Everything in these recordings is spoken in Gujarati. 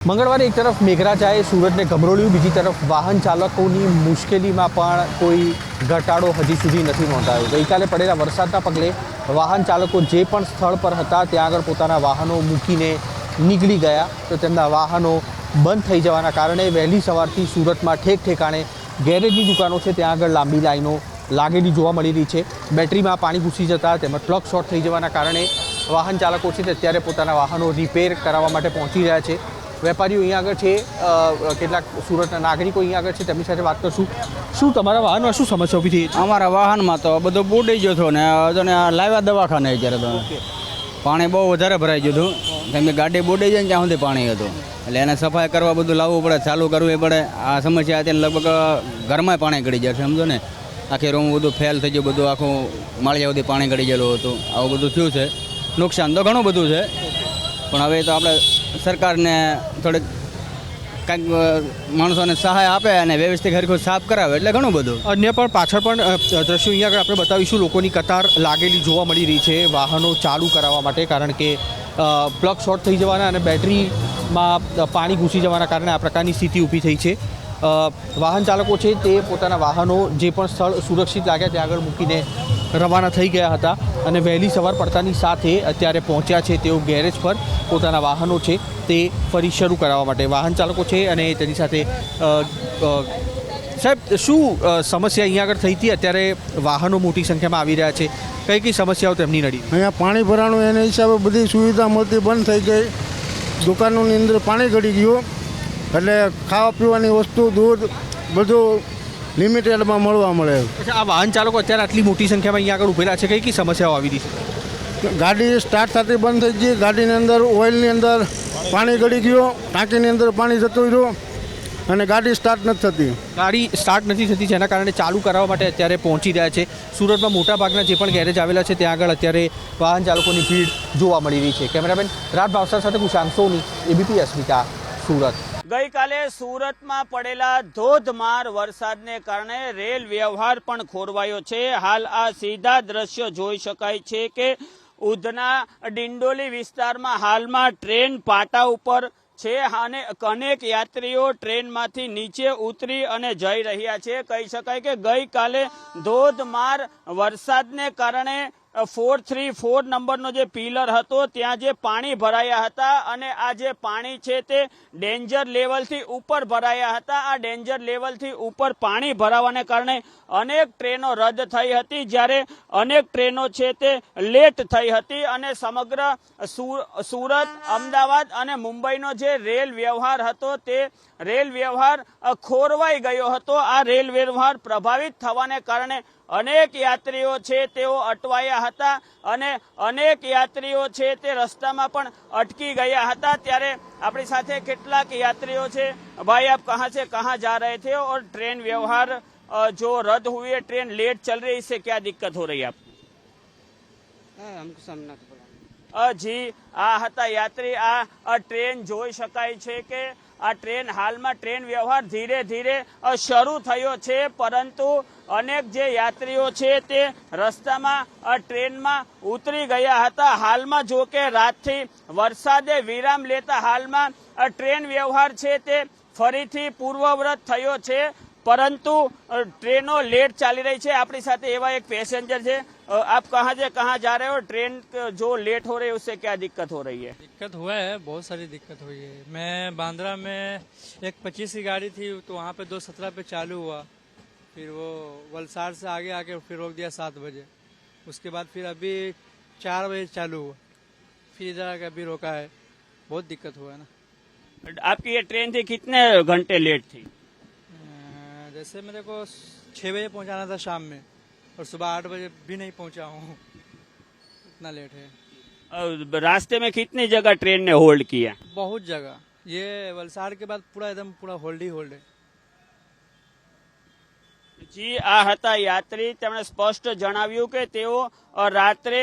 મંગળવારે એક તરફ મેઘરાજાએ સુરતને ગમરોળ્યું, બીજી તરફ વાહન ચાલકોની મુશ્કેલીમાં પણ કોઈ ઘટાડો હજી સુધી નથી નોંધાયો। ગઈકાલે પડેલા વરસાદના પગલે વાહન ચાલકો જે પણ સ્થળ પર હતા ત્યાં આગળ પોતાના વાહનો મૂકીને નીકળી ગયા, તો તેમના વાહનો બંધ થઈ જવાના કારણે વહેલી સવારથી સુરતમાં ઠેક ઠેકાણે ગેરેજની દુકાનો છે ત્યાં આગળ લાંબી લાઈનો લાગેલી જોવા મળી રહી છે। બેટરીમાં પાણી ઘૂસી જતા તેમજ પ્લગ શોર્ટ થઈ જવાના કારણે વાહન ચાલકો છે તે અત્યારે પોતાના વાહનો રિપેર કરાવવા માટે પહોંચી રહ્યા છે। વેપારીઓ અહીંયા આગળ છે, કેટલાક સુરતના નાગરિકો અહીંયા આગળ છે, તેમની સાથે વાત કરશું। શું તમારા વાહનમાં શું સમસ્યા ઊભી થઈ? અમારા વાહનમાં તો બધું બુડી ગયો હતો ને લાવ્યા દવાખાને અત્યારે તો પાણી બહુ વધારે ભરાઈ ગયું હતું, કેમ કે ગાડી બુડી જાય ને ત્યાં સુધી પાણી હતું, એટલે એને સફાઈ કરવા બધું લાવવું પડે, ચાલુ કરવું પડે। આ સમસ્યા અત્યારે લગભગ ઘરમાં પાણી ગળી જાય છે, સમજો ને, આખી રૂમ બધું ફેલ થઈ ગયું, બધું આખું માળિયા સુધી પાણી ગળી ગયેલું હતું। આવું બધું થયું છે, નુકસાન તો ઘણું બધું છે, પણ હવે તો આપણે સરકારને થોડીક કંઈક માણસોને સહાય આપે અને વ્યવસ્થિત હરખું સાફ કરાવે એટલે ઘણું બધું। અન્ય પણ પાછળ પણ દ્રશ્યો અહીંયા આગળ આપણે બતાવીશું, લોકોની કતાર લાગેલી જોવા મળી રહી છે વાહનો ચાલુ કરાવવા માટે, કારણ કે પ્લગ શોર્ટ થઈ જવાના અને બેટરીમાં પાણી ઘૂસી જવાના કારણે આ પ્રકારની સ્થિતિ ઊભી થઈ છે। વાહન ચાલકો છે તે પોતાના વાહનો જે પણ સ્થળ સુરક્ષિત લાગ્યા ત્યાં આગળ મૂકીને રવાના થઈ ગયા હતા અને વહેલી સવાર પડતાની સાથે અત્યારે પહોંચ્યા છે તેઓ ગેરેજ પર પોતાના વાહનો છે તે ફરી શરૂ કરાવવા માટે। વાહન ચાલકો છે અને તેની સાથે સાહેબ શું સમસ્યા અહીંયા આગળ થઈ હતી? અત્યારે વાહનો મોટી સંખ્યામાં આવી રહ્યા છે, કઈ કઈ સમસ્યાઓ તેમની નડી? અહીંયા પાણી ભરાણું એના હિસાબે બધી સુવિધા મળતી બંધ થઈ ગઈ, દુકાનોની અંદર પાણી ગળી ગયું, એટલે ખાવા પીવાની વસ્તુ દૂધ બધું લિમિટેડમાં મળવા મળે। આ વાહન ચાલકો અત્યારે આટલી મોટી સંખ્યામાં અહીંયા આગળ ઉભેલા છે, કઈ કઈ સમસ્યાઓ આવી રહી છે? ગાડી સ્ટાર્ટ થતી બંધ થઈ ગઈ, ગાડીની અંદર ઓઇલની અંદર પાણી ગળી ગયો, ટાંકીની અંદર પાણી જતું રહ્યું અને ગાડી સ્ટાર્ટ નથી થતી। ગાડી સ્ટાર્ટ નથી થતી, જેના કારણે ચાલુ કરાવવા માટે અત્યારે પહોંચી રહ્યા છે। સુરતમાં મોટાભાગના જે પણ ગેરેજ આવેલા છે ત્યાં આગળ અત્યારે વાહન ચાલકોની ભીડ જોવા મળી રહી છે। કેમેરામેન રાજ ભાવસાર સાથે કુશાંક સોની, એબીપી અસ્મિતા, સુરત। ગઈકાલે સુરતમાં પડેલા ધોધમાર વરસાદને કારણે રેલ વ્યવહાર પણ ખોરવાયો છે। હાલ આ સીધા દ્રશ્યો જોઈ શકાય છે કે ઉધના ડિંડોલી વિસ્તારમાં હાલમાં ટ્રેન પાટા ઉપર છે અને અનેક યાત્રીઓ ટ્રેનમાંથી નીચે ઉતરી અને જઈ રહ્યા છે। કહી શકાય કે ગઈકાલે ધોધમાર વરસાદને કારણે 434 નંબરનો જે પિલર હતો ત્યાં જે પાણી ભરાયા હતા અને આ જે પાણી છે તે ડેન્જર લેવલથી ઉપર ભરાયા હતા। આ ડેન્જર લેવલથી ઉપર પાણી ભરાવાને કારણે અનેક ટ્રેનો રદ થઈ હતી, જ્યારે અનેક ટ્રેનો છે તે લેટ થઈ હતી અને સમગ્ર સુરત, અમદાવાદ અને મુંબઈનો જે રેલ વ્યવહાર હતો તે રેલ વ્યવહાર ખોરવાઈ ગયો હતો। આ રેલ વ્યવહાર પ્રભાવિત થવાને કારણે અનેક યાત્રીઓ છે તેઓ અટવાયા હતા અને અનેક યાત્રીઓ છે તે રસ્તામાં પણ અટકી ગયા હતા। ત્યારે આપણી સાથે કેટલાક યાત્રીઓ છે। ભાઈ, આપ કહાં से कहाँ जा रहे थे और ट्रेन व्यवहार जो रद्द हुई है, ट्रेन लेट चल रही है, इससे क्या दिक्कत हो रही है आपको? हमको सामना જી, આ હતા યાત્રી। આ ટ્રેન જોઈ શકાય છે કે આ ટ્રેન હાલમાં ટ્રેન વ્યવહાર ધીરે ધીરે શરૂ થયો છે, પરંતુ અનેક જે યાત્રીઓ છે તે રસ્તામાં ટ્રેનમાં ઉતરી ગયા હતા। હાલમાં જો કે રાતથી વરસાદે વિરામ લેતા હાલમાં ટ્રેન વ્યવહાર છે તે ફરીથી પૂર્વવત થયો છે, પરંતુ ટ્રેનો લેટ ચાલી રહી છે। આપણી સાથે એવા એક પેसेंजर છે। आप कहाँ से कहाँ जा रहे हो? ट्रेन जो लेट हो रही है उससे क्या दिक्कत हो रही है? दिक्कत हुआ है, बहुत सारी दिक्कत हुई है। मैं बांद्रा में 1:25 की गाड़ी थी तो वहाँ पे 2:17 पे चालू हुआ, फिर वो वलसाड़ से आगे फिर रोक दिया 7 बजे, उसके बाद फिर अभी 4 बजे चालू हुआ, फिर इधर आके अभी रोका है। बहुत दिक्कत हुआ है ना। आपकी ये ट्रेन थी कितने घंटे लेट थी? जैसे मेरे को 6 बजे पहुँचाना था शाम में और सुबह 8 बजे भी नहीं पहुँचा हूँ, इतना लेट है। रास्ते में कितनी जगह ट्रेन ने होल्ड किया? बहुत जगह, ये वलसाड़ के बाद पूरा एकदम पूरा होल्ड ही होल्ड है। જી, આ હતા યાત્રી। તેમણે સ્પષ્ટ જણાવ્યું કે તેઓ રાત્રે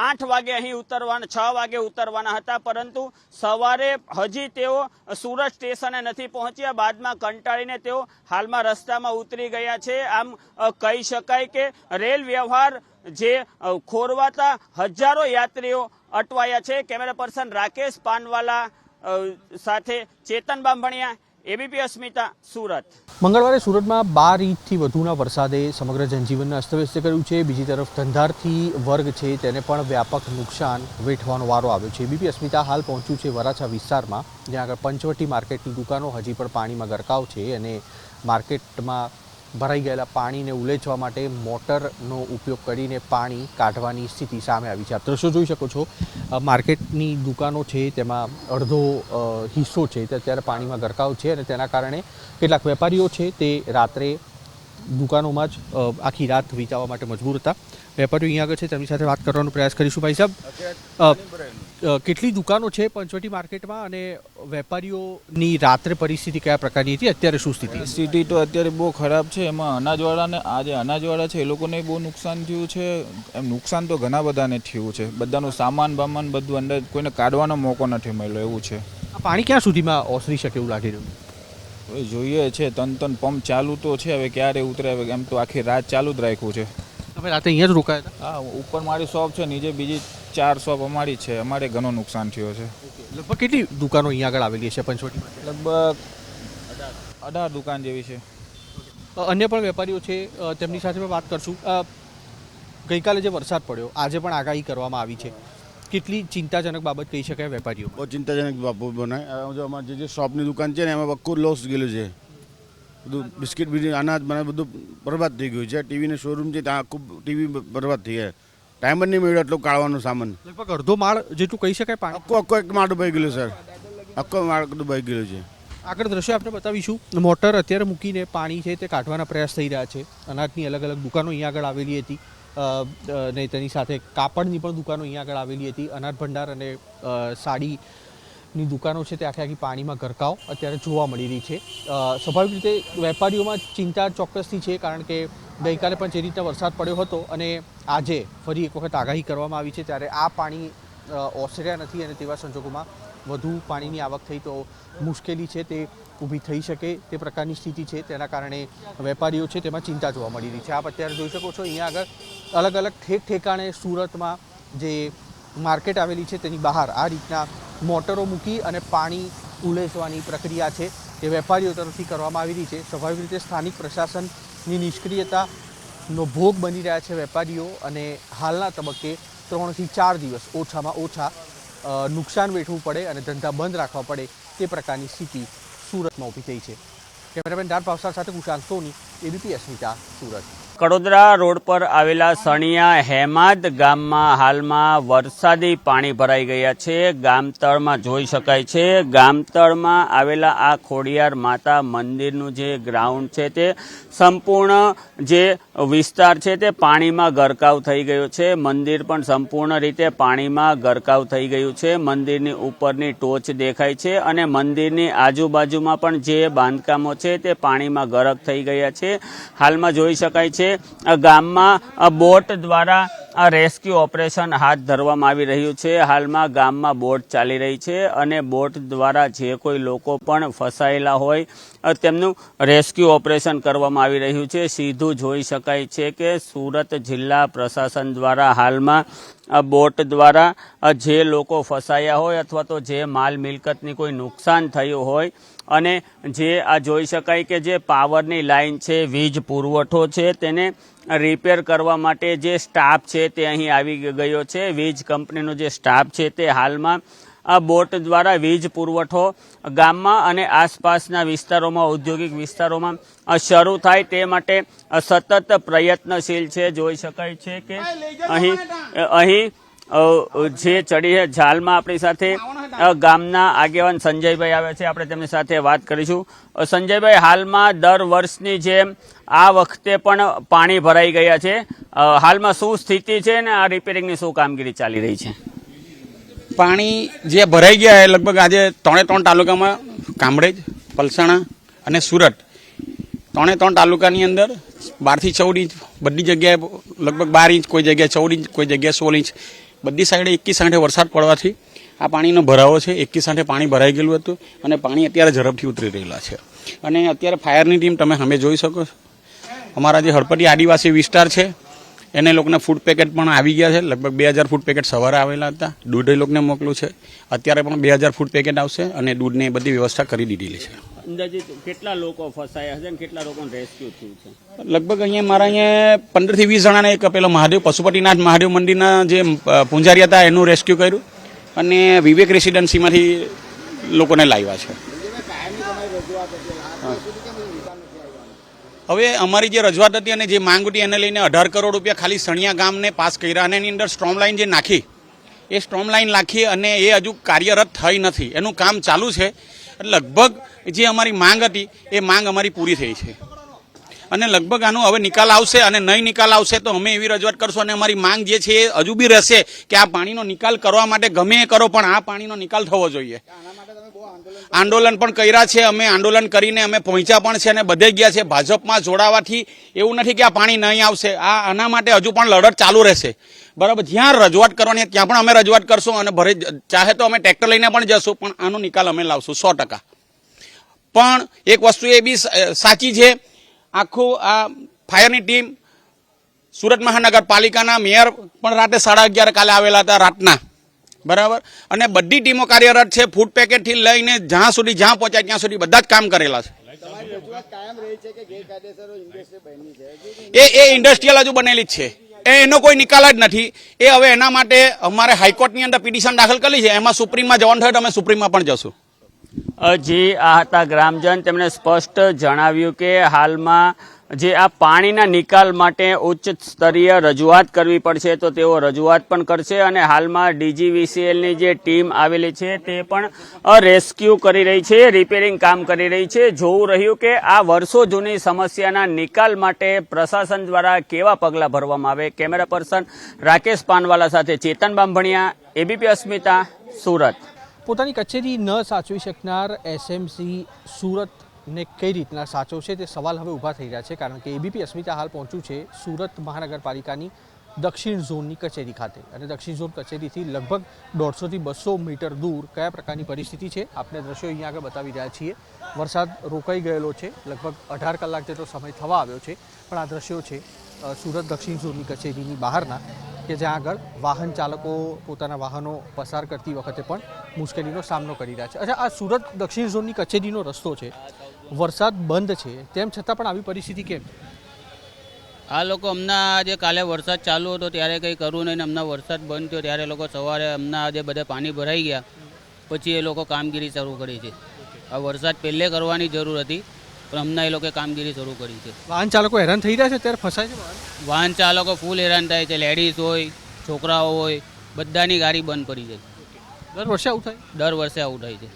8 વાગે અહીં ઉતરવાના, 6 વાગે ઉતરવાના હતા, પરંતુ સવારે હજી તેઓ સુરત સ્ટેશને નથી પહોંચ્યા। બાદમાં કંટાળીને તેઓ હાલમાં રસ્તામાં ઉતરી ગયા છે। આમ કહી શકાય કે રેલ વ્યવહાર જે ખોરવાતા હજારો યાત્રીઓ અટવાયા છે। કેમેરા પર્સન રાકેશ પાનવાલા, સાથે ચેતન બામભણિયા, એબીપી અસ્મિતા, સુરત. મંગળવારે સુરતમાં 12 ઇંચથી વધુના વરસાદે સમગ્ર જનજીવનને અસ્તવ્યસ્ત કર્યું છે. બીજી તરફ ધંધાર્થી વર્ગ છે તેને પણ વ્યાપક નુકસાન વેઠવાનો વારો આવ્યો છે. એબીપી અસ્મિતા હાલ પહોંચ્યું છે વરાછા વિસ્તારમાં, જ્યાં આગળ પંચવટી માર્કેટની દુકાનો હજી પણ પાણીમાં ગરકાવ છે અને માર્કેટમાં ભરાઈ ગયેલા પાણીને ઉલેચવા માટે મોટરનો ઉપયોગ કરીને પાણી કાઢવાની સ્થિતિ સામે આવી છે. આપ દ્રશ્યો જોઈ શકો છો, માર્કેટની દુકાનો છે તેમાં અડધો હિસ્સો છે તે અત્યારે પાણીમાં ગરકાવ છે અને તેના કારણે કેટલાક વેપારીઓ છે તે રાત્રે દુકાનોમાં જ આખી રાત વિતાવવા માટે મજબૂર હતા. વેપારીઓ અહીંયા આગળ છે, તેમની સાથે વાત કરવાનો પ્રયાસ કરીશું. ભાઈ સાહેબ, કેટલી દુકાનો છે પંચવટી માર્કેટમાં અને વેપારીઓની રાત્રે પરિસ્થિતિ કયા પ્રકારની હતી, અત્યારે શું સ્થિતિ? સ્થિતિ તો અત્યારે બહુ ખરાબ છે. એમાં અનાજવાળાને આ જે અનાજવાળા છે એ લોકોને બહુ નુકસાન થયું છે. એમ નુકસાન તો ઘણા બધાને થયું છે. બધાનું સામાન બામાન બધું અંદર કોઈને કાઢવાનો મોકો નથી મળ્યો એવું છે. આ પાણી ક્યાં સુધીમાં ઓસરી શકે એવું લાગી રહ્યું? હવે જોઈએ છે, ત્રણ પંપ ચાલુ તો છે, હવે ક્યારે ઉતરે. હવે એમ તો આખી રાત ચાલુ જ રાખ્યું છે. તમે રાતે અહીંયા જ રોકાયા હતા? હા, ઉપર મારી શોપ છે, નીચે બીજી 4 શોપ અમારી છે. અમારે ઘણું નુકસાન થયું છે. લગભગ કેટલી દુકાનો અહીંયા આગળ આવેલી છે પંચવટીમાં? લગભગ 18 દુકાન જેવી છે. અન્ય પણ વેપારીઓ છે, તેમની સાથે પણ વાત કરશું. ગઈકાલે જે વરસાદ પડ્યો, આજે પણ આગાહી કરવામાં આવી છે, કેટલી ચિંતાજનક બાબત કહી શકાય વેપારીઓ? બહુ ચિંતાજનક બાબત બનાય. જો અમારી જે શોપની દુકાન છે ને એમાં બક્કું લોસ ગયેલું છે. બધું બિસ્કિટ બીજી અનાજ બનાવ બધું બરબાદ થઈ ગયું છે. ટીવીનું શોરૂમ છે ત્યાં આખું ટીવી બરબાદ થઈ ગયા. ટાઈમ જ નહીં મળ્યો એટલો કાઢવાનો સામાન. લગભગ અડધો માળ જેટલું કહી શકાય પાણી? આખો એક માળ ડૂબાઈ ગયેલું સર. આખો માળ ડૂબાઈ ગયેલો છે. આગળ દ્રશ્ય આપણે બતાવીશું. મોટર અત્યારે મૂકીને પાણી છે તે કાઢવાના પ્રયાસ થઈ રહ્યા છે. અનાજની અલગ અલગ દુકાનો અહીંયા આગળ આવેલી હતી અને તેની સાથે કાપડની પણ દુકાનો અહીંયા આગળ આવેલી હતી. અનાજ ભંડાર અને સાડીની દુકાનો છે તે આખી પાણીમાં ગરકાવ અત્યારે જોવા મળી રહી છે. સ્વાભાવિક રીતે વેપારીઓમાં ચિંતા ચોક્કસથી છે, કારણ કે ગઈકાલે પણ જે રીતે વરસાદ પડ્યો હતો અને આજે ફરી એક વખત આગાહી કરવામાં આવી છે ત્યારે આ પાણી ઓસર્યા નથી અને તેવા સંજોગોમાં વધુ પાણીની આવક થઈ તો મુશ્કેલી છે તે ઊભી થઈ શકે તે પ્રકારની સ્થિતિ છે. તેના કારણે વેપારીઓ છે તેમાં ચિંતા જોવા મળી રહી છે. આપ અત્યારે જોઈ શકો છો અહીંયા આગળ અલગ અલગ ઠેકાણે સુરતમાં જે માર્કેટ આવેલી છે તેની બહાર આ રીતના મોટરો મૂકી અને પાણી ઉલેચવાની પ્રક્રિયા છે તે વેપારીઓ તરફથી કરવામાં આવી રહી છે. સ્વાભાવિક રીતે સ્થાનિક પ્રશાસનની નિષ્ક્રિયતાનો ભોગ બની રહ્યા છે વેપારીઓ અને હાલના તબક્કે 3 થી 4 દિવસ ઓછામાં ઓછા નુકસાન વેઠવું પડે અને ધંધા બંધ રાખવા પડે તે પ્રકારની સ્થિતિ સુરતમાં ઊભી થઈ છે. કેમેરામેન ડાર પાવસાર સાથે કુશાંત સોની, એબીપી અસ્મિતા, સુરત. કડોદરા રોડ પર આવેલા સણિયા હેમાદ ગામમાં હાલમાં વરસાદી પાણી ભરાઈ ગયા છે. ગામતળમાં જોઈ શકાય છે, ગામતળમાં આવેલા આ ખોડિયાર માતા મંદિરનું જે ગ્રાઉન્ડ છે તે સંપૂર્ણ જે વિસ્તાર છે તે પાણીમાં ગરકાવ થઈ ગયો છે. મંદિર પણ સંપૂર્ણ રીતે પાણીમાં ગરકાવ થઈ ગયું છે. મંદિરની ઉપરની ટોચ દેખાય છે અને મંદિરની આજુબાજુમાં પણ જે બાંધકામો છે તે પાણીમાં ગરક થઈ ગયા છે. હાલમાં જોઈ શકાય છે ગામમાં બોટ દ્વારા આ રેસ્ક્યુ ઓપરેશન હાથ ધરવામાં આવી રહ્યું છે. હાલમાં ગામમાં બોટ ચાલી રહી છે અને બોટ દ્વારા જે કોઈ લોકો પણ ફસાયેલા હોય તેમનું રેસ્ક્યુ ઓપરેશન કરવામાં આવી રહ્યું છે. સીધું જોઈ શકાય છે કે સુરત જિલ્લા પ્રશાસન દ્વારા હાલમાં બોટ દ્વારા જે લોકો ફસાયા હોય અથવા તો જે માલ મિલકતની કોઈ નુકસાન થયું હોય અને જે આ જોઈ શકાય કે જે પાવરની લાઈન છે, વીજ પુરવઠો છે, તેને રિપેર કરવા માટે જે સ્ટાફ છે તે અહીં આવી ગયો છે. વીજ કંપનીનો જે સ્ટાફ છે તે હાલમાં આ બોટ દ્વારા વીજ પુરવઠો ગામમાં અને આસપાસના વિસ્તારોમાં, ઔદ્યોગિક વિસ્તારોમાં શરૂ થાય તે માટે સતત પ્રયત્નશીલ છે. જોઈ શકાય છે કે અહીં જે ચડી ઝાલમાં આપણી સાથે ગામના આગેવાન સંજયભાઈ આવે છે. આપણે તેમની સાથે વાત કરીશું. સંજયભાઈ, હાલમાં દર વર્ષની જેમ આ વખતે પણ પાણી ભરાઈ ગયા છે. હાલમાં શું સ્થિતિ છે ને આ રિપેરિંગની શું કામગીરી ચાલી રહી છે? પાણી જે ભરાઈ ગયા એ લગભગ આજે 3 તાલુકામાં, કામરેજ, પલસાણા અને સુરત, 3 તાલુકાની અંદર 12 થી 14 ઇંચ બધી જગ્યાએ, લગભગ 12 ઇંચ, કોઈ જગ્યાએ 14 ઇંચ, કોઈ જગ્યાએ 16 ઇંચ, બધી સાઈડે 21 સાંઠે વરસાદ પડવાથી આ પાણીનો ભરાવો છે. 21 સાંઠે પાણી ભરાઈ ગયેલું હતું અને પાણી અત્યારે ઝડપથી ઉતરી રહેલા છે. અને અત્યારે ફાયરની ટીમ તમે સામે જોઈ શકો છો. અમારા જે હળપતિ આદિવાસી વિસ્તાર છે એને લોકોને ફૂડ પેકેટ પણ આવી ગયા છે. લગભગ 2000 ફૂડ પેકેટ સવારે આવેલા હતા. દૂધ એ લોકોને મોકલું છે. અત્યારે પણ 2000 ફૂડ પેકેટ આવશે અને દૂધની બધી વ્યવસ્થા કરી દીધેલી છે. અંદાજિત કેટલા લોકો ફસાયા હશે અને કેટલા લોકોને રેસ્ક્યુ થયું છે? લગભગ અહીંયા મારા અહીંયા 15 થી 20 જણાને એક પેલો મહાદેવ પશુપતિનાથ મહાદેવ મંદિરના જે પૂંજારી હતા એનું રેસ્ક્યુ કર્યું અને વિવેક રેસિડેન્સીમાંથી લોકોને લાવ્યા છે. હવે અમારી જે રજૂઆત હતી અને જે માંગ હતી એને લઈને 18 કરોડ રૂપિયા ખાલી સણિયા ગામને પાસ કર્યા અને એની અંદર સ્ટ્રોમ લાઇન જે નાખી એ સ્ટ્રોમ લાઇન નાખી અને એ હજુ કાર્યરત થઈ નથી. એનું કામ ચાલુ છે. લગભગ જે અમારી માંગ હતી એ માંગ અમારી પૂરી થઈ છે અને લગભગ આનો હવે નિકાલ આવશે અને નહીં નિકાલ આવશે તો અમે એવી રજૂઆત કરશું અને અમારી માંગ જે છે એ હજુ બી રહેશે કે આ પાણીનો નિકાલ કરવા માટે ગમે એ કરો પણ આ પાણીનો નિકાલ થવો જોઈએ. આંદોલન પણ કર્યા છે. અમે આંદોલન કરીને અમે પહોંચ્યા પણ છે અને બધે ગયા છે. ભાજપમાં જોડાવાથી એવું નથી કે આ પાણી નહીં આવશે. આના માટે હજુ પણ લડત ચાલુ રહેશે. બરાબર, જ્યાં રજૂઆત કરવાની ત્યાં પણ અમે રજૂઆત કરશું અને ભરે ચાહે તો અમે ટ્રેક્ટર લઈને પણ જશું પણ આનો નિકાલ અમે લાવશું 100%. પણ એક વસ્તુ એ બી સાચી છે, આખું આ ફાયરની ટીમ સુરત મહાનગરપાલિકાના મેયર પણ રાતે 11:30 કાલે આવેલા હતા રાતના. બરાબર, અને બધી ટીમો કાર્યરત છે. ફૂડ પેકેટથી લઈને જ્યાં પહોંચાય ત્યાં સુધી બધા જ કામ કરેલા છે. એ ઇન્ડસ્ટ્રીયલ હજુ બનેલી જ છે. એનો કોઈ નિકાલ જ નથી. એ હવે એના માટે અમારે હાઈકોર્ટની અંદર પિટિશન દાખલ કરી છે. એમાં સુપ્રીમમાં જવાનું થયું તો અમે સુપ્રીમમાં પણ જશું. જી, આ હતા ગ્રામજન. તેમણે સ્પષ્ટ જણાવ્યું કે હાલમાં જે આ પાણીના નિકાલ માટે ઉચ્ચ સ્તરીય રજૂઆત કરવી પડશે તો તેઓ રજૂઆત પણ કરશે અને હાલમાં DGVCLની જે ટીમ આવેલી છે તે પણ રેસ્ક્યુ કરી રહી છે, રિપેરિંગ કામ કરી રહી છે. જોવું રહ્યું કે આ વર્ષો જૂની સમસ્યાના નિકાલ માટે પ્રશાસન દ્વારા કેવા પગલાં ભરવામાં આવે. કેમેરા પર્સન રાકેશ પાનવાલા સાથે ચેતન બાંભણિયા, ABP અસ્મિતા, સુરત. પોતાની કચેરી ન સાચવી શકનાર SMC સુરતને કઈ રીતના સાચવશે તે સવાલ હવે ઊભા થઈ રહ્યા છે. કારણ કે ABP અસ્મિતા હાલ પહોંચ્યું છે સુરત મહાનગરપાલિકાની દક્ષિણ ઝોનની કચેરી ખાતે અને દક્ષિણ ઝોન કચેરીથી લગભગ 150 થી 200 મીટર દૂર કયા પ્રકારની પરિસ્થિતિ છે આપણે દ્રશ્યો અહીંયા આગળ બતાવી રહ્યા છીએ. વરસાદ રોકાઈ ગયેલો છે. લગભગ 18 કલાક જેટલો સમય થવા આવ્યો છે પણ આ દ્રશ્યો છે સુરત દક્ષિણ ઝોનની કચેરીની બહારના કે જ્યાં આગળ વાહન ચાલકો પોતાના વાહનો પસાર કરતી વખતે પણ મુશ્કેલીનો સામનો કરી રહ્યા છે. અચ્છા, આ સુરત દક્ષિણ ઝોનની કચેરીનો રસ્તો છે, વરસાદ બંધ છે તેમ છતાં પણ આવી પરિસ્થિતિ કેમ? આ લોકો હમણાં આજે કાલે વરસાદ ચાલુ હતો ત્યારે કંઈ કરવું નહીં, હમણાં વરસાદ બંધ થયો ત્યારે લોકો સવારે હમણાં આજે બધા પાણી ભરાઈ ગયા પછી એ લોકો કામગીરી શરૂ કરી છે. આ વરસાદ પહેલે કરવાની જરૂર હતી પણ હમણાં એ લોકોએ કામગીરી શરૂ કરી છે. વાહન ચાલકો હેરાન થઈ રહ્યા છે ત્યારે ફસાય છે. વાહન ચાલકો ફૂલ હેરાન થાય છે. લેડીઝ હોય, છોકરાઓ હોય, બધાની ગાડી બંધ પડી જાય. દર વર્ષે આવું થાય? દર વર્ષે આવું થાય છે.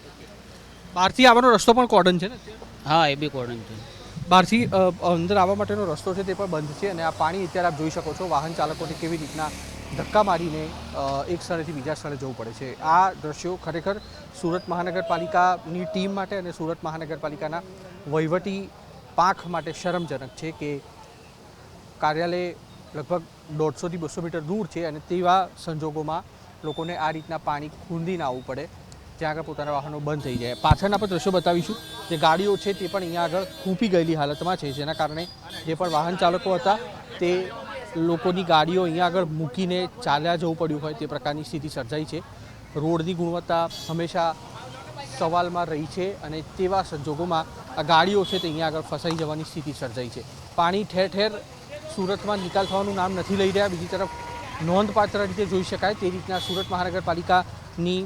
બહારથી આવવાનો રસ્તો પણ કોર્ડન છે ને? હા, એ બી કોર્ડન છે. બહારથી અંદર આવવા માટેનો રસ્તો છે તે પણ બંધ છે અને આ પાણી અત્યારે આપ જોઈ શકો છો વાહન ચાલકોને કેવી રીતના ધક્કા મારીને એક સ્થળેથી બીજા સ્થળે જવું પડે છે. આ દ્રશ્યો ખરેખર સુરત મહાનગરપાલિકાની ટીમ માટે અને સુરત મહાનગરપાલિકાના વહીવટી પાંખ માટે શરમજનક છે કે કાર્યાલય લગભગ 150 થી 200 મીટર દૂર છે અને તેવા સંજોગોમાં લોકોને આ રીતના પાણી ખૂંદીને આવવું પડે જ્યાં આગળ પોતાના વાહનો બંધ થઈ જાય. પાછળના પણ દ્રશ્યો બતાવીશું. જે ગાડીઓ છે તે પણ અહીંયા આગળ ખૂંપી ગયેલી હાલતમાં છે જેના કારણે જે પણ વાહન ચાલકો હતા તે લોકોની ગાડીઓ અહીંયા આગળ મૂકીને ચાલ્યા જવું પડ્યું હોય તે પ્રકારની સ્થિતિ સર્જાઈ છે. રોડની ગુણવત્તા હંમેશા સવાલમાં રહી છે અને તેવા સંજોગોમાં આ ગાડીઓ છે તે અહીંયા આગળ ફસાઈ જવાની સ્થિતિ સર્જાઈ છે. પાણી ઠેર ઠેર સુરતમાં નિકાલ થવાનું નામ નથી લઈ રહ્યા. બીજી તરફ નોંધપાત્ર રીતે જોઈ શકાય તે રીતના સુરત મહાનગરપાલિકાની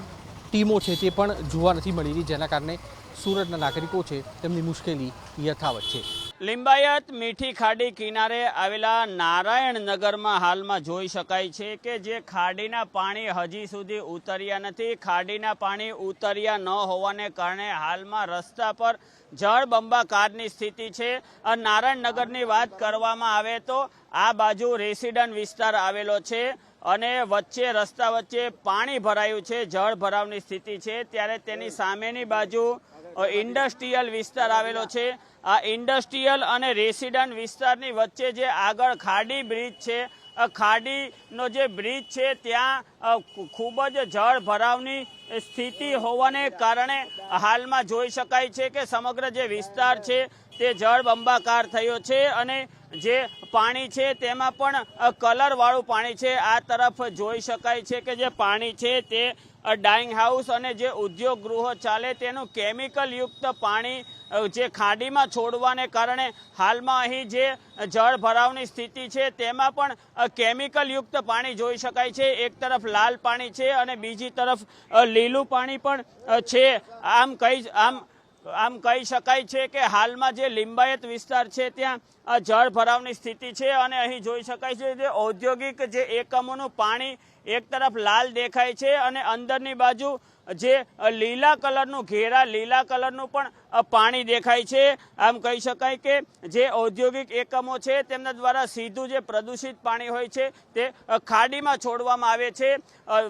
ટીમો છે તે પણ જોવા નથી મળી રહી જેના કારણે સુરતના નાગરિકો છે તેમની મુશ્કેલી યથાવત છે. લિંબાયત મીઠી ખાડી કિનારે આવેલા નારાયણનગરમાં હાલમાં જોઈ શકાય છે કે જે ખાડીના પાણી હજી સુધી ઉતર્યા નથી. ખાડીના પાણી ઉતર્યા ન હોવાને કારણે હાલમાં રસ્તા પર જળબંબાકારની સ્થિતિ છે. નારાયણનગરની વાત કરવામાં આવે તો આ બાજુ રેસિડન્ટ વિસ્તાર આવેલો છે અને વચ્ચે રસ્તા વચ્ચે પાણી ભરાયું છે, જળ ભરાવની સ્થિતિ છે. ત્યારે તેની સામેની બાજુ ઇન્ડસ્ટ્રીયલ વિસ્તાર આવેલો છે. આ ઇન્ડસ્ટ્રીયલ અને રેસિડન્ટ વિસ્તારની વચ્ચે જે આગળ ખાડી બ્રિજ છે, ખાડીનો જે બ્રિજ છે ત્યાં ખૂબ જ જળ ભરાવની સ્થિતિ હોવાને કારણે હાલમાં જોઈ શકાય છે કે સમગ્ર જે વિસ્તાર છે તે જળબંબાકાર થયો છે અને જે પાણી છે તેમાં પણ કલરવાળું પાણી છે. આ તરફ જોઈ શકાય છે કે જે પાણી છે તે ડાઇંગ હાઉસ અને જે ઉદ્યોગ ગૃહો ચાલે તેનું કેમિકલયુક્ત પાણી જે ખાડીમાં છોડવાને કારણે હાલમાં અહીં જે જળ ભરાવની સ્થિતિ છે તેમાં પણ કેમિકલયુક્ત પાણી જોઈ શકાય છે. એક તરફ લાલ પાણી છે અને બીજી તરફ લીલું પાણી પણ છે. આમ કહી શકાય છે કે હાલમાં જે લિંબાયત વિસ્તાર છે ત્યાં જળ ભરાવની સ્થિતિ છે અને અહીં જોઈ શકાય છે જે ઔદ્યોગિક જે એકમોનું પાણી એક તરફ લાલ દેખાય છે અને અંદરની બાજુ જે લીલા કલરનું ઘેરા લીલા કલરનું પણ પાણી દેખાય છે. આમ કહી શકાય કે જે ઔદ્યોગિક એકમો છે તેમના દ્વારા સીધું જે પ્રદૂષિત પાણી હોય છે તે ખાડીમાં છોડવામાં આવે છે.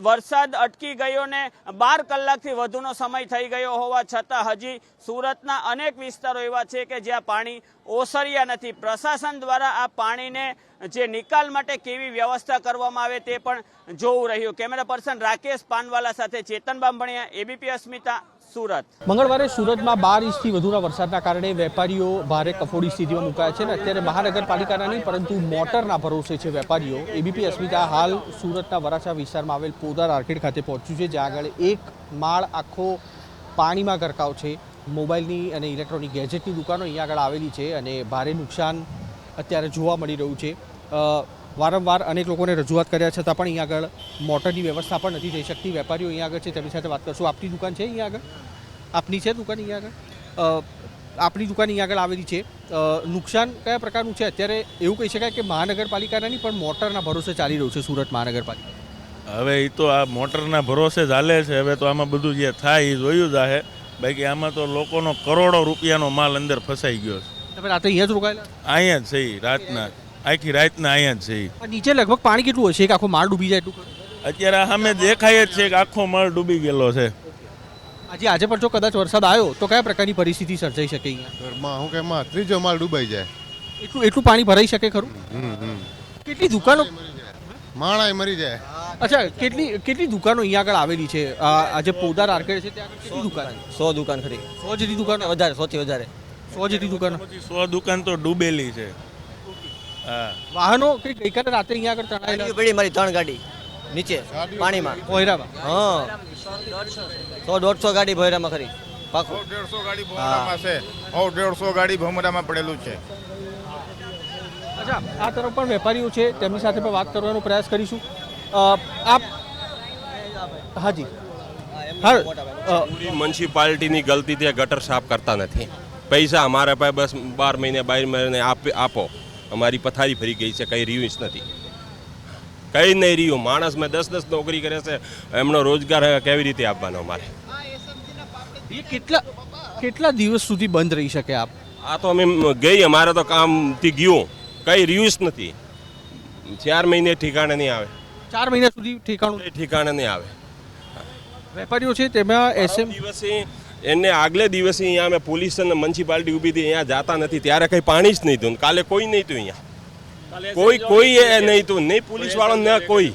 વરસાદ અટકી ગયો ને 12 કલાકથી વધુનો સમય થઈ ગયો હોવા છતાં હજી સુરતના અનેક વિસ્તારો એવા છે કે જ્યાં પાણી ઓસર્યા નથી. પ્રશાસન દ્વારા આ પાણીને જે નિકાલ માટે કેવી વ્યવસ્થા કરવામાં આવે તે પણ જોવું રહ્યું. કેમેરા પર્સન રાકેશ પાનવાલા સાથે ચેતન બામભણિયા, એબીપી અસ્મિતા, સુરત. મંગળવારે સુરતમાં 12 ઇંચથી વધુના વરસાદના કારણે વેપારીઓ ભારે કફોડી સ્થિતિમાં મુકાયા છે અને અત્યારે મહાનગરપાલિકાના નહીં પરંતુ મોટરના ભરોસે છે વેપારીઓ. એબીપી અસ્મિતા હાલ સુરતના વરાછા વિસ્તારમાં આવેલ પોદાર આર્કેડ ખાતે પહોંચ્યું છે, જ્યાં આગળ એક માળ આખો પાણીમાં ગરકાવ છે. મોબાઈલની અને ઇલેક્ટ્રોનિક ગેજેટની દુકાનો અહીંયા આગળ આવેલી છે અને ભારે નુકસાન અત્યારે જોવા મળી રહ્યું છે. વારંવાર અનેક લોકોને રજૂઆત કર્યા છતાં પણ અહીંયા આગળ મોટરની વ્યવસ્થા પણ નથી થઈ શકતી. વેપારીઓ અહીંયા આગળ છે, તેમની સાથે વાત કરશું. આપની દુકાન છે અહીંયા આગળ? આપની છે દુકાન અહીંયા આગળ? આપની દુકાન અહીંયા આગળ આવેલી છે. નુકસાન કયા પ્રકારનું છે અત્યારે? એવું કહી શકાય કે મહાનગરપાલિકાના નહીં પણ મોટરના ભરોસે ચાલી રહ્યું છે સુરત મહાનગરપાલિકા. હવે એ તો આ મોટરના ભરોસે ચાલે છે. હવે તો આમાં બધું જે થાય એ જોયું જાહે. બાકી આમાં તો લોકોનો કરોડો રૂપિયાનો માલ અંદર ફસાઈ ગયો છે. તમે રાતે અહીંયા જ રોકાયેલા? અહીંયા જ છે રાતના, આખી રાતના અહીંયા જ છે. નીચે લગભગ પાણી કેટલું હશે કે આખો માળ ડૂબી જાય એટલું? અત્યારે સામે દેખાય જ છે કે આખો માળ ડૂબી ગયેલો છે. આજે પણ જો કદાચ વરસાદ આવ્યો તો કયા પ્રકારની પરિસ્થિતિ સર્જાઈ શકે અહીંયા? ઘરમાં હું કે એમાં ત્રીજો માળ ડૂબાઈ જાય. એટલું પાણી ભરાઈ શકે ખરું? કેટલી દુકાનો? માણાય મરી જાય. અચ્છા, કેટલી દુકાનો અહીંયા આગળ આવેલી છે? આ જે પોદાર આર્કેડ છે ત્યાં કેટલી દુકાન? 100 દુકાન ખરી. 100 જેટલી દુકાનો? વધારે, 100 થી વધારે. 100 જેટલી દુકાનો? 100 દુકાન તો ડૂબેલી છે. હા. વાહનો કે ગઈકાલે રાતે અહીંયા આગળ તણાયેલા પડી મારી 3 ગાડી નીચે પાણીમાં. કોયરામાં? હા, 100-150 ગાડી ભોયરામાં ખરી. પાકું 150 ગાડી ભોમરામાં છે. 150 ગાડી ભોમરામાં પડેલું છે. અચ્છા, આ તરફ પણ વેપારીઓ છે, તેમની સાથે પણ વાત કરવાનો પ્રયાસ કરીશું. આપ હાજી હા, મ્યુનિસિપાલિટીની ગલતીથી ગટર સાફ કરતા નથી. પૈસા અમારા પાસે બસ 12 મહિને આપો. અમારી પથારી ફરી ગઈ છે, કંઈ રહ્યું જ નથી, કંઈ નહીં રહ્યું. માણસ મેં 10 નોકરી કરે છે, એમનો રોજગાર કેવી રીતે આપવાનો અમારે? એ કેટલા દિવસ સુધી બંધ રહી શકે? આપ આ તો અમે ગઈ, અમારે તો કામથી ગયું, કંઈ રહ્યું જ નથી. 4 મહિને ઠેકાણે નહીં આવે. 4 મહિના સુધી ઠેકાણે નહીં આવે. વેપારીઓ છે તેમાં દિવસે એને આગલે દિવસે અહીંયા અમે પોલીસ અને મ્યુનિસિપાલિટી ઊભી હતી, અહીંયા જાતા નથી. ત્યારે કંઈ પાણી જ નહીં હતું. કાલે કોઈ નહીં હતું અહીંયા, કોઈ નહીં હતું, નહીં પોલીસ વાળો ને કોઈ.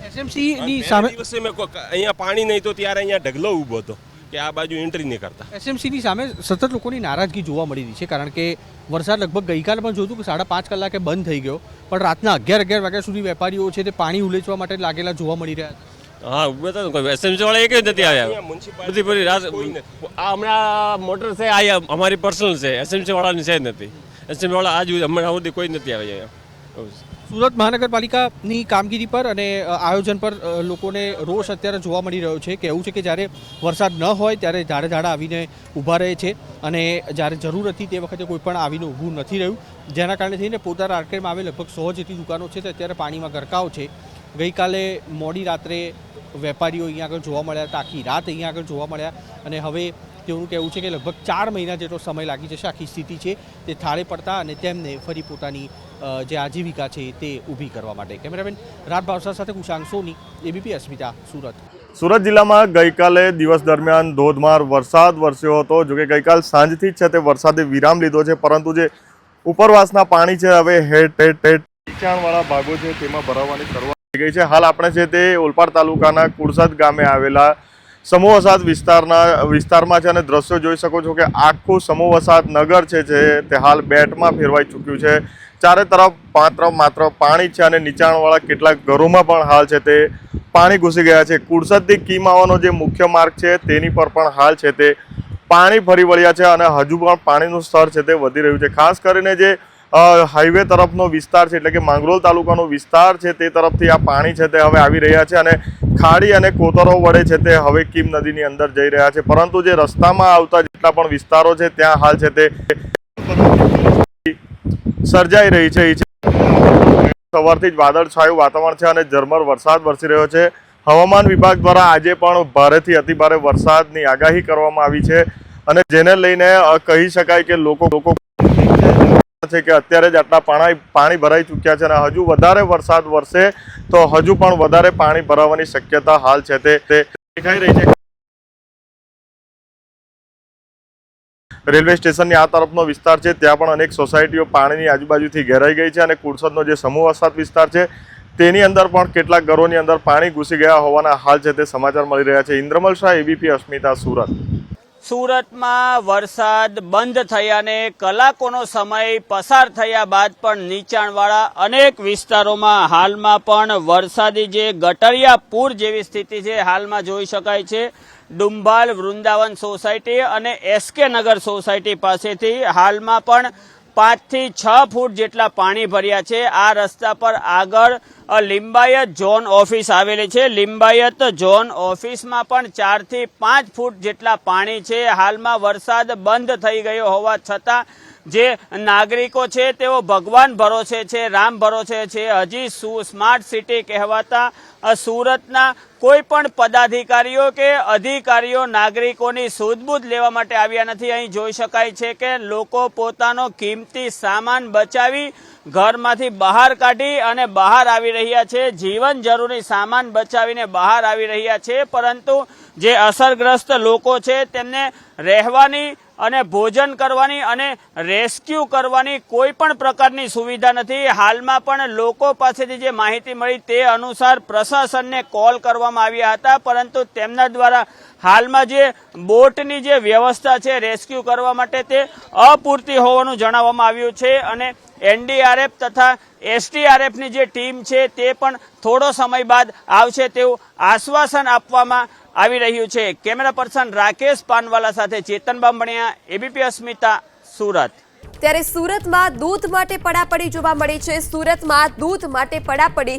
એસએમસી ની સામે દિવસે અહીંયા પાણી નહીં તો ત્યારે અહીંયા ઢગલો ઊભો હતો કે આ બાજુ એન્ટ્રી નહીં કરતા. એસએમસી ની સામે સતત લોકોની નારાજગી જોવા મળી રહી છે, કારણ કે વરસાદ લગભગ ગઈકાલે પણ જોયું કે 5.5 કલાકે બંધ થઈ ગયો, પણ રાતના 11 વાગ્યા સુધી વેપારીઓ છે તે પાણી ઉલેચવા માટે લાગેલા જોવા મળી રહ્યા હતા. હા, બતા એસએમસી વાળા એક જ નથી આવ્યા. બધી પૂરી રાત આ હમણાં મોટર છે, આ અમારી પર્સનલ છે, એસએમસી વાળાની છે જ નથી. એસએમસી વાળા આજ હમણાં સુધી કોઈ નથી આવ્યા. સુરત મહાનગરપાલિકાની કામગીરી પર અને આયોજન પર લોકોને રોષ અત્યારે જોવા મળી રહ્યો છે. કહેવું છે કે જ્યારે વરસાદ ન હોય ત્યારે ઝાડા આવીને ઊભા રહે છે અને જ્યારે જરૂર હતી તે વખતે કોઈ પણ આવીને ઊભું નથી રહ્યું, જેના કારણે થઈને પોદાર આર્કેડમાં આવેલ લગભગ 100 જેટલી દુકાનો છે તે અત્યારે પાણીમાં ગરકાવ છે. ગઈકાલે મોડી રાત્રે વેપારીઓ અહીંયા આગળ જોવા મળ્યા હતા, આખી રાત અહીંયા આગળ જોવા મળ્યા અને હવે તેઓનું કહેવું છે કે લગભગ 4 મહિના જેટલો સમય લાગી જશે આખી સ્થિતિ છે તે થાળે પડતા અને તેમને ફરી પોતાની જે આજીવિકા છે તે ઊભી કરવા માટે. કેમેરામેન રાત ભાવસાર સાથે કુશાંગ સોની, એબીપી અસ્મિતા, સુરત. સુરત જિલ્લામાં ગઈકાલે દિવસ દરમિયાન ધોધમાર વરસાદ વરસ્યો હતો. જોકે ગઈકાલ સાંજથી જ છે તે વરસાદે વિરામ લીધો છે, પરંતુ જે ઉપરવાસના પાણી છે હવે નીચાણવાળા ભાગો છે તેમાં ભરાવાની શરૂઆત થઈ ગઈ છે. હાલ આપણે છે તે ઓલપાડ તાલુકાના કુડસદ ગામે આવેલા સમૂહ વસાહત વિસ્તારમાં છે અને દ્રશ્યો જોઈ શકો છો કે આખું સમૂહ વસાહત નગર છે તે હાલ બેટમાં ફેરવાઈ ચૂક્યું છે. ચારે તરફ માત્ર પાણી છે અને નીચાણવાળા કેટલાક ઘરોમાં પણ હાલ છે તે પાણી ઘૂસી ગયા છે. કુડસદથી કીમ આવવાનો જે મુખ્ય માર્ગ છે તેની પર પણ હાલ છે તે પાણી ફરી વળ્યા છે અને હજુ પણ પાણીનું સ્તર છે તે વધી રહ્યું છે. ખાસ કરીને જે હાઈવે તરફનો વિસ્તાર છે એટલે કે માંગરોળ તાલુકાનો વિસ્તાર છે તે તરફથી આ પાણી છે તે હવે આવી રહ્યા છે અને ખાડી અને કોતરો વડે છે તે હવે કીમ નદીની અંદર જઈ રહ્યા છે. પરંતુ જે રસ્તામાં આવતા જેટલા પણ વિસ્તારો છે ત્યાં હાલ છે તે સર્જાઈ રહી છે. સવારથી જ વાદળછાયું વાતાવરણ છે અને ઝરમર વરસાદ વરસી રહ્યો છે. હવામાન વિભાગ દ્વારા આજે પણ ભારેથી અતિભારે વરસાદની આગાહી કરવામાં આવી છે અને જેને લઈને કહી શકાય કે લોકો છે કે અત્યારે જ આટલા પાણી ભરાઈ ચૂક્યા છે અને હજુ વધારે વરસાદ વરસે તો હજુ પણ વધારે પાણી ભરાવાની શક્યતા હાલ છે તે દેખાઈ રહી છે. રેલવે સ્ટેશનની આ તરફનો વિસ્તાર છે ત્યાં પણ અનેક સોસાયટીઓ પાણીની આજુબાજુથી ઘેરાઈ ગઈ છે અને કુડસદનો જે સમૂહ વસાહત વિસ્તાર છે તેની અંદર પણ કેટલાક ઘરોની અંદર પાણી ઘૂસી ગયા હોવાના હાલ છે તે સમાચાર મળી રહ્યા છે. ઇન્દ્રમલ શાહ, એબીપી અસ્મિતા, સુરત. સુરતમાં વરસાદ બંધ થયાને કલાકોનો સમય પસાર થયા બાદ પણ નીચાણવાળા અનેક વિસ્તારોમાં હાલમાં પણ વરસાદી જે ગટરિયા પૂર જેવી સ્થિતિ છે હાલમાં જોઈ શકાય છે. ડુંભાલ વૃંદાવન સોસાયટી અને એસકે નગર સોસાયટી પાસેથી હાલમાં પણ 5 થી 6 ફૂટ જેટલા પાણી ભર્યા છે. આ રસ્તા પર આગળ લિંબાયત ઝોન ઓફિસ આવેલી છે. લિંબાયત ઝોન ઓફિસમાં પણ 4 થી 5 ફૂટ જેટલા પાણી છે. હાલમાં વરસાદ બંધ થઈ ગયો હોવા છતાં જે નાગરિકો છે તેઓ ભગવાન ભરોસે છે, રામ ભરોસે છે. હજી સ્માર્ટ સિટી કહેવાતા સુરતના કોઈ પણ પદાધિકારીઓ કે અધિકારીઓ નાગરિકોની સુધબૂધ લેવા માટે આવ્યા નથી. અહીં જોઈ શકાય છે કે લોકો પોતાનો કિંમતી સામાન બચાવી ઘરમાંથી બહાર કાઢી અને બહાર આવી રહ્યા છે. જીવન જરૂરી સામાન બચાવીને બહાર આવી રહ્યા છે. પરંતુ જે અસરગ્રસ્ત લોકો છે તેમને રહેવાની અને ભોજન કરવાની અને રેસ્ક્યુ કરવાની કોઈ પણ પ્રકારની સુવિધા નથી. હાલમાં પણ લોકો પાસેથી જે માહિતી મળી તે અનુસાર પ્રશાસનને કોલ કરવામાં આવ્યા હતા, પરંતુ તેમના દ્વારા હાલમાં જે બોટની જે વ્યવસ્થા છે રેસ્ક્યુ કરવા માટે તે અપૂરતી હોવાનું જણાવવામાં આવ્યું છે અને એનડીઆરએફ તથા એસડીઆરએફની જે ટીમ છે તે પણ થોડો સમય બાદ આવશે તેવું આશ્વાસન આપવામાં આવી રહ્યું છે. કેમેરા પર્સન રાકેશ પાનવાલા સાથે ચેતન બામણિયા, એબીપી અસ્મિતા, સુરત. ત્યારે સુરતમાં દૂધ માટે પડાપડી જોવા મળી છે. સુરતમાં દૂધ માટે પડાપડી,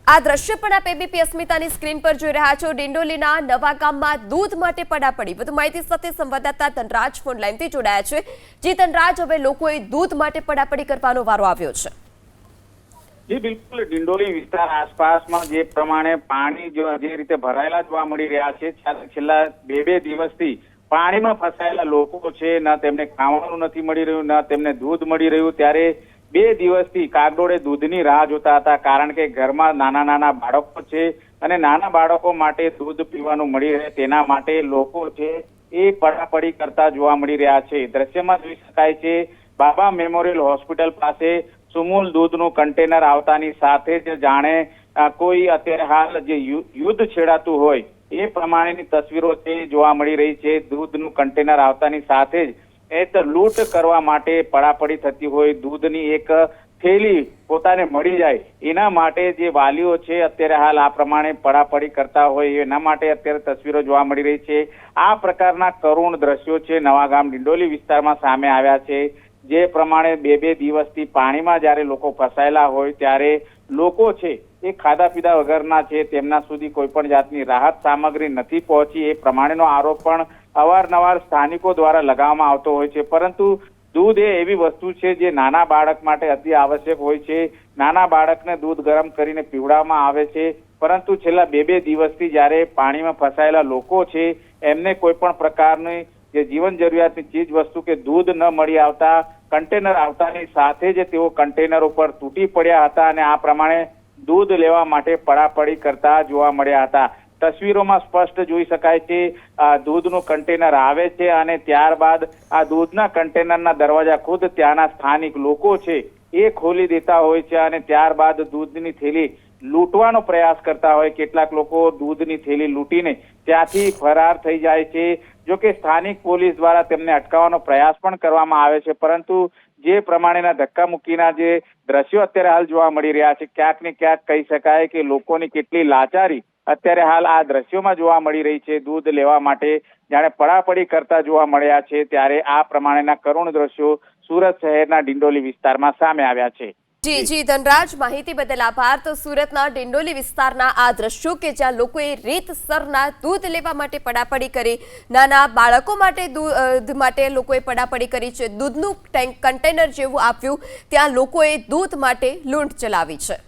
આ દ્રશ્ય પણ આપ એબીપી અસ્મિતાની સ્ક્રીન પર જોઈ રહ્યા છો. ડિંડોલીના નવા ગામમાં દૂધ માટે પડાપડી. વધુ માહિતી સાથે સંવાદદાતા ધનરાજ ફોન લાઈનથી જોડાયા છે. જી ધનરાજ, હવે લોકોએ દૂધ માટે પડાપડી કરવાનો વારો આવ્યો છે. જી બિલકુલ, ડિંડોલી વિસ્તાર આસપાસમાં જે પ્રમાણે પાણી જે રીતે ભરાયેલા જોવા મળી રહ્યા છે, છેલ્લા 2 દિવસથી પાણીમાં ફસાયેલા લોકો છે, ન તેમને ખાવાનું નથી મળી રહ્યું, ન તેમને દૂધ મળી રહ્યું. ત્યારે 2 દિવસથી કાગડોળે દૂધની રાહ જોતા હતા, કારણ કે ઘરમાં નાના બાળકો છે અને નાના બાળકો માટે દૂધ પીવાનું મળી રહે તેના માટે લોકો છે એ પડાપડી કરતા જોવા મળી રહ્યા છે. દ્રશ્યમાં જોઈ શકાય છે બાબા મેમોરિયલ હોસ્પિટલ પાસે સુમૂલ દૂધનું કન્ટેનર આવતાની સાથે જ જાણે કોઈ અત્યારે હાલ જે યુદ્ધ છેડાતું હોય એ પ્રમાણેની તસવીરો છે જોવા મળી રહી છે. દૂધનું કન્ટેનર આવતાની સાથે જ એક લૂંટ કરવા માટે પડાપડી થતી હોય, દૂધની એક થેલી પોતાને મળી જાય એના માટે જે વાલીઓ છે અત્યારે હાલ આ પ્રમાણે પડાપડી કરતા હોય એના માટે અત્યારે તસવીરો જોવા મળી રહી છે. આ પ્રકારના કરુણ દ્રશ્યો છે નવાગામ ડિંડોલી વિસ્તારમાં સામે આવ્યા છે. જે પ્રમાણે 2 દિવસથી પાણીમાં જ્યારે લોકો ફસાયેલા હોય ત્યારે લોકો છે એ ખાધા પીધા વગરના છે, તેમના સુધી કોઈ પણ જાતની રાહત સામગ્રી નથી પહોંચી એ પ્રમાણેનો આરોપ પણ અવારનવાર સ્થાનિકો દ્વારા લગાવવામાં આવતો હોય છે. પરંતુ દૂધ એ એવી વસ્તુ છે જે નાના બાળક માટે અતિ આવશ્યક હોય છે. નાના બાળકને દૂધ ગરમ કરીને પીવડાવવામાં આવે છે, પરંતુ છેલ્લા 2 દિવસથી જ્યારે પાણીમાં ફસાયેલા લોકો છે એમને કોઈ પણ પ્રકારની જે જીવન જરૂરિયાતની ચીજ વસ્તુ કે દૂધ ન મળી આવતા કન્ટેનર આવતાની સાથે જ તેઓ કન્ટેનર ઉપર તૂટી પડ્યા હતા અને આ પ્રમાણે દૂધ લેવા માટે પડાપડી કરતા જોવા મળ્યા હતા. તસવીરોમાં સ્પષ્ટ જોઈ શકાય છે દૂધનું કન્ટેનર આવે છે અને ત્યારબાદ આ દૂધના કન્ટેનરના દરવાજા ખુદ ત્યાંના સ્થાનિક લોકો છે એ ખોલી દેતા હોય છે અને ત્યારબાદ દૂધની થેલી લૂંટવાનો પ્રયાસ કરતા હોય. કેટલાક લોકો દૂધની થેલી લૂંટીને ત્યાંથી ફરાર થઈ જાય છે. જો કે સ્થાનિક પોલીસ દ્વારા તેમને અટકાવવાનો પ્રયાસ પણ કરવામાં આવે છે, પરંતુ જે પ્રમાણેના ધક્કા મૂકીના જે દ્રશ્યો અત્યારે હાલ જોવા મળી રહ્યા છે, ક્યાંક ને ક્યાંક કહી શકાય કે લોકોની કેટલી લાચારી અત્યારે હાલ આ દ્રશ્યોમાં જોવા મળી રહી છે. દૂધ લેવા માટે જાણે પડાપડી કરતા જોવા મળ્યા છે, ત્યારે આ પ્રમાણેના કરુણ દ્રશ્યો સુરત શહેરના ડિંડોલી વિસ્તારમાં સામે આવ્યા છે. જી ધનરાજ, માહિતી બદલ આભાર. તો સુરતના ડિંડોલી વિસ્તારના આ દ્રશ્યો કે જ્યાં લોકોએ રીતસરના દૂધ લેવા માટે પડાપડી કરી, નાના બાળકો માટે દૂધ માટે લોકોએ પડાપડી કરી છે, દૂધનું કન્ટેનર જેવું આપ્યું, ત્યાં લોકોએ દૂધ માટે લૂંટ ચલાવી છે.